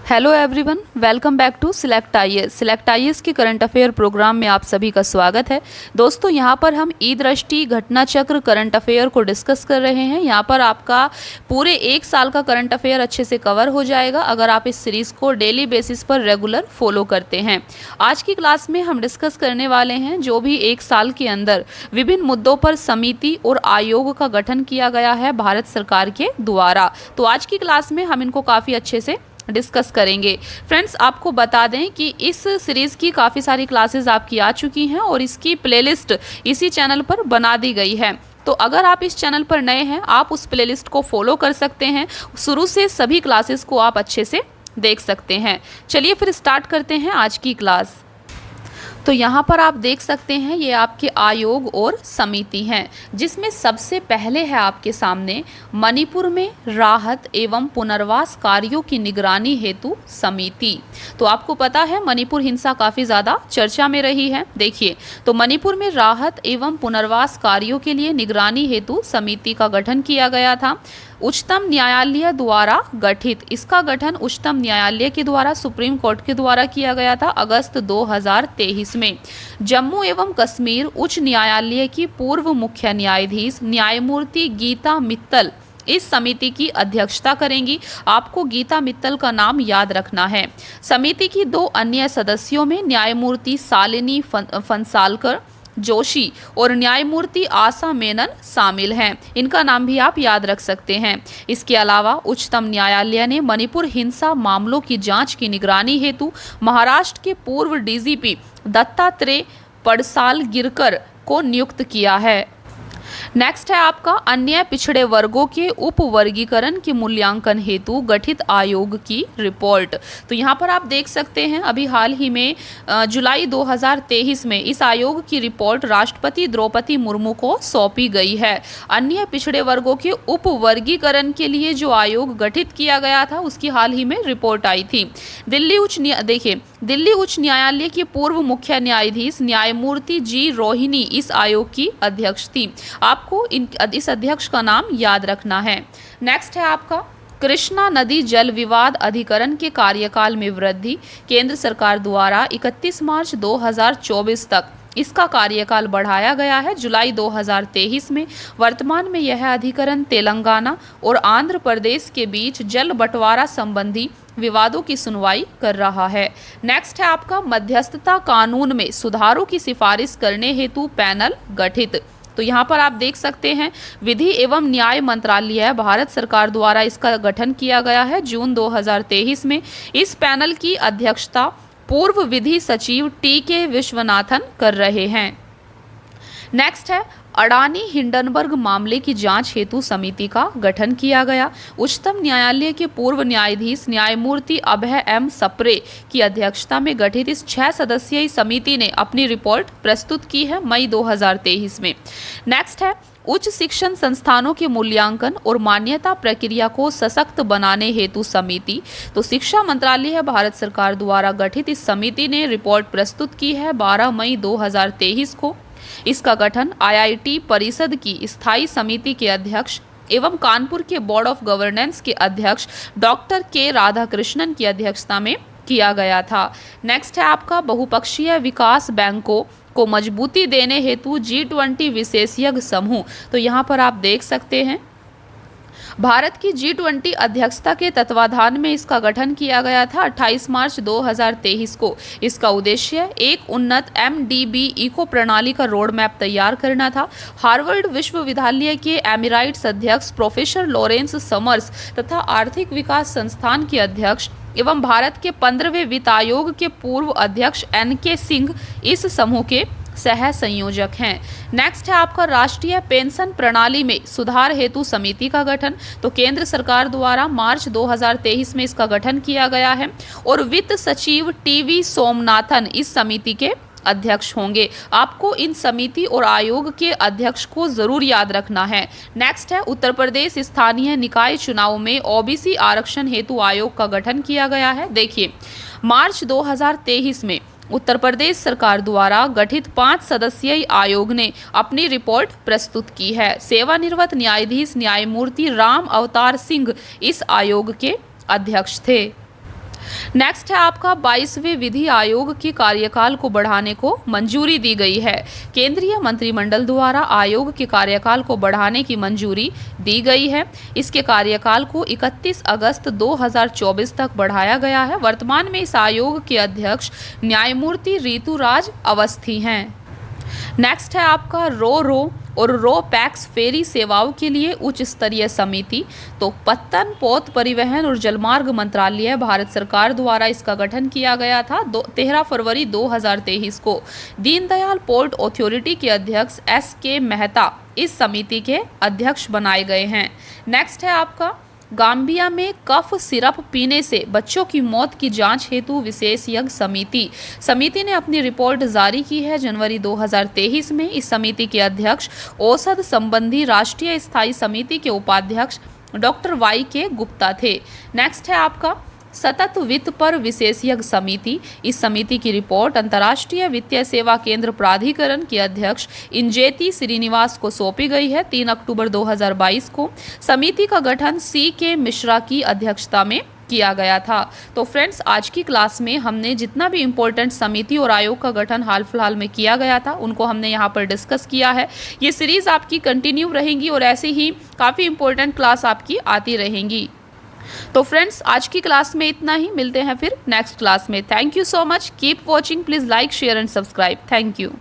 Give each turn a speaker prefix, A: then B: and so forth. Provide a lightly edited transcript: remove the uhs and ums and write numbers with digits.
A: Hello everyone, welcome back to select IAS. Select IAS के current affair programme में आप सभी का स्वागत है। दोस्तों, यहाँ पर हम ई दृष्टि घटना चक्र करंट अफेयर को डिस्कस कर रहे हैं। यहाँ पर आपका पूरे एक साल का करंट अफेयर अच्छे से कवर हो जाएगा अगर आप इस सीरीज़ को डेली बेसिस पर रेगुलर फॉलो करते हैं। आज की क्लास में हम डिस्कस करने वाले हैं जो भी एक साल के अंदर विभिन्न मुद्दों पर समिति और आयोग का गठन किया गया है भारत सरकार के द्वारा। तो आज की क्लास में हम इनको काफ़ी अच्छे से डिस्कस करेंगे। फ्रेंड्स, आपको बता दें कि इस सीरीज़ की काफ़ी सारी क्लासेस आपकी आ चुकी हैं और इसकी प्लेलिस्ट इसी चैनल पर बना दी गई है। तो अगर आप इस चैनल पर नए हैं, आप उस प्लेलिस्ट को फॉलो कर सकते हैं। शुरू से सभी क्लासेस को आप अच्छे से देख सकते हैं। चलिए फिर स्टार्ट करते हैं आज की क्लास। तो यहाँ पर आप देख सकते हैं ये आपके आयोग और समिति हैं, जिसमें सबसे पहले है आपके सामने मणिपुर में राहत एवं पुनर्वास कार्यों की निगरानी हेतु समिति। तो आपको पता है मणिपुर हिंसा काफ़ी ज़्यादा चर्चा में रही है। देखिए, तो मणिपुर में राहत एवं पुनर्वास कार्यों के लिए निगरानी हेतु समिति का गठन किया गया था, उच्चतम न्यायालय द्वारा गठित। इसका गठन उच्चतम न्यायालय के द्वारा सुप्रीम कोर्ट के द्वारा किया गया था अगस्त 2023 में। जम्मू एवं कश्मीर उच्च न्यायालय की पूर्व मुख्य न्यायाधीश न्यायमूर्ति गीता मित्तल इस समिति की अध्यक्षता करेंगी। आपको गीता मित्तल का नाम याद रखना है। समिति की दो अन्य सदस्यों में न्यायमूर्ति शालिनी फंसालकर जोशी और न्यायमूर्ति आशा मेनन शामिल हैं। इनका नाम भी आप याद रख सकते हैं। इसके अलावा उच्चतम न्यायालय ने मणिपुर हिंसा मामलों की जांच की निगरानी हेतु महाराष्ट्र के पूर्व डीजीपी दत्तात्रेय पडसालगिरकर को नियुक्त किया है। नेक्स्ट है आपका अन्य पिछड़े वर्गों के उप वर्गीकरण के मूल्यांकन हेतु गठित आयोग की रिपोर्ट। तो यहाँ पर आप देख सकते हैं अभी हाल ही में जुलाई 2023 में इस आयोग की रिपोर्ट राष्ट्रपति द्रौपदी मुर्मू को सौंपी गई है। अन्य पिछड़े वर्गों के उप वर्गीकरण के लिए जो आयोग गठित किया गया था उसकी हाल ही में रिपोर्ट आई थी। दिल्ली उच्च न्यायालय के पूर्व मुख्य न्यायाधीश न्यायमूर्ति जी रोहिणी इस आयोग की अध्यक्ष थी। आपको इस अध्यक्ष का नाम याद रखना है। नेक्स्ट है आपका कृष्णा नदी जल विवाद अधिकरण के कार्यकाल में वृद्धि। केंद्र सरकार द्वारा 31 मार्च 2024 तक इसका कार्यकाल बढ़ाया गया है जुलाई 2023 में। वर्तमान में यह अधिकरण तेलंगाना और आंध्र प्रदेश के बीच जल बंटवारा संबंधी विवादों की सुनवाई कर रहा है। नेक्स्ट है आपका मध्यस्थता कानून में सुधारों की सिफारिश करने हेतु पैनल गठित। तो यहाँ पर आप देख सकते हैं विधि एवं न्याय मंत्रालय भारत सरकार द्वारा इसका गठन किया गया है जून 2023 में। इस पैनल की अध्यक्षता पूर्व विधि सचिव टी.के. विश्वनाथन कर रहे हैं। नेक्स्ट है अडानी हिंडनबर्ग मामले की जांच हेतु समिति का गठन किया गया। उच्चतम न्यायालय के पूर्व न्यायाधीश न्यायमूर्ति अभय एम सप्रे की अध्यक्षता में गठित इस 6 सदस्यीय समिति ने अपनी रिपोर्ट प्रस्तुत की है मई 2023 में। नेक्स्ट है उच्च शिक्षण संस्थानों के मूल्यांकन और मान्यता प्रक्रिया को सशक्त बनाने हेतु समिति। तो शिक्षा मंत्रालय भारत सरकार द्वारा गठित इस समिति ने रिपोर्ट प्रस्तुत की है 12 मई 2023 को। इसका गठन आईआईटी परिषद की स्थायी समिति के अध्यक्ष एवं कानपुर के बोर्ड ऑफ गवर्नेंस के अध्यक्ष डॉक्टर के राधाकृष्णन की अध्यक्षता में किया गया था। नेक्स्ट है आपका बहुपक्षीय विकास बैंकों को मजबूती देने हेतु G20 विशेषज्ञ समूह। तो यहाँ पर आप देख सकते हैं भारत की G20 अध्यक्षता के तत्वाधान में इसका गठन किया गया था 28 मार्च 2023 को। इसका उद्देश्य एक उन्नत MDB इको प्रणाली का रोड मैप तैयार करना था। हार्वर्ड विश्वविद्यालय के एमिराइट्स अध्यक्ष प्रोफेसर लॉरेंस समर्स तथा आर्थिक विकास संस्थान के अध्यक्ष एवं भारत के 15वें वित्त आयोग के पूर्व अध्यक्ष NK सिंह इस समूह के सह संयोजक हैं। नेक्स्ट है आपका राष्ट्रीय पेंशन प्रणाली में सुधार हेतु समिति का गठन। तो केंद्र सरकार द्वारा मार्च 2023 में इसका गठन किया गया है और वित्त सचिव टीवी सोमनाथन इस समिति के अध्यक्ष होंगे। आपको इन समिति और आयोग के अध्यक्ष को जरूर याद रखना है। नेक्स्ट है उत्तर प्रदेश स्थानीय निकाय चुनाव में ओबीसी आरक्षण हेतु आयोग का गठन किया गया है। देखिए, मार्च 2023 में उत्तर प्रदेश सरकार द्वारा गठित 5 सदस्यीय आयोग ने अपनी रिपोर्ट प्रस्तुत की है। सेवानिवृत्त न्यायाधीश न्यायमूर्ति राम अवतार सिंह इस आयोग के अध्यक्ष थे। नेक्स्ट है आपका 22वें विधि आयोग के कार्यकाल को बढ़ाने को मंजूरी दी गई है। केंद्रीय मंत्रिमंडल द्वारा आयोग के कार्यकाल को बढ़ाने की मंजूरी दी गई है। इसके कार्यकाल को 31 अगस्त 2024 तक बढ़ाया गया है। वर्तमान में इस आयोग के अध्यक्ष न्यायमूर्ति ऋतुराज अवस्थी हैं। नेक्स्ट है आपका रो और रो पैक्स फेरी सेवाओं के लिए उच्च स्तरीय समिति। तो पत्तन पोत परिवहन और जलमार्ग मंत्रालय भारत सरकार द्वारा इसका गठन किया गया था 13 फरवरी 2023 को। दीनदयाल पोर्ट अथॉरिटी के अध्यक्ष SK मेहता इस समिति के अध्यक्ष बनाए गए हैं। नेक्स्ट है आपका गाम्बिया में कफ सिरप पीने से बच्चों की मौत की जांच हेतु विशेषज्ञ समिति ने अपनी रिपोर्ट जारी की है जनवरी 2023 में। इस समिति के अध्यक्ष औषध संबंधी राष्ट्रीय स्थायी समिति के उपाध्यक्ष डॉक्टर YK गुप्ता थे। नेक्स्ट है आपका सतत वित्त पर विशेषज्ञ समिति। इस समिति की रिपोर्ट अंतर्राष्ट्रीय वित्तीय सेवा केंद्र प्राधिकरण के अध्यक्ष इंजेती श्रीनिवास को सौंपी गई है 3 अक्टूबर 2022 को। समिति का गठन CK मिश्रा की अध्यक्षता में किया गया था। तो फ्रेंड्स, आज की क्लास में हमने जितना भी इम्पोर्टेंट समिति और आयोग का गठन हाल फिलहाल में किया गया था उनको हमने यहाँ पर डिस्कस किया है। ये सीरीज आपकी कंटिन्यू रहेंगी और ऐसे ही काफ़ी इम्पोर्टेंट क्लास आपकी आती रहेंगी। तो फ्रेंड्स, आज की क्लास में इतना ही। मिलते हैं फिर नेक्स्ट क्लास में। Thank you so much. Keep watching. Please like, share and subscribe. Thank you.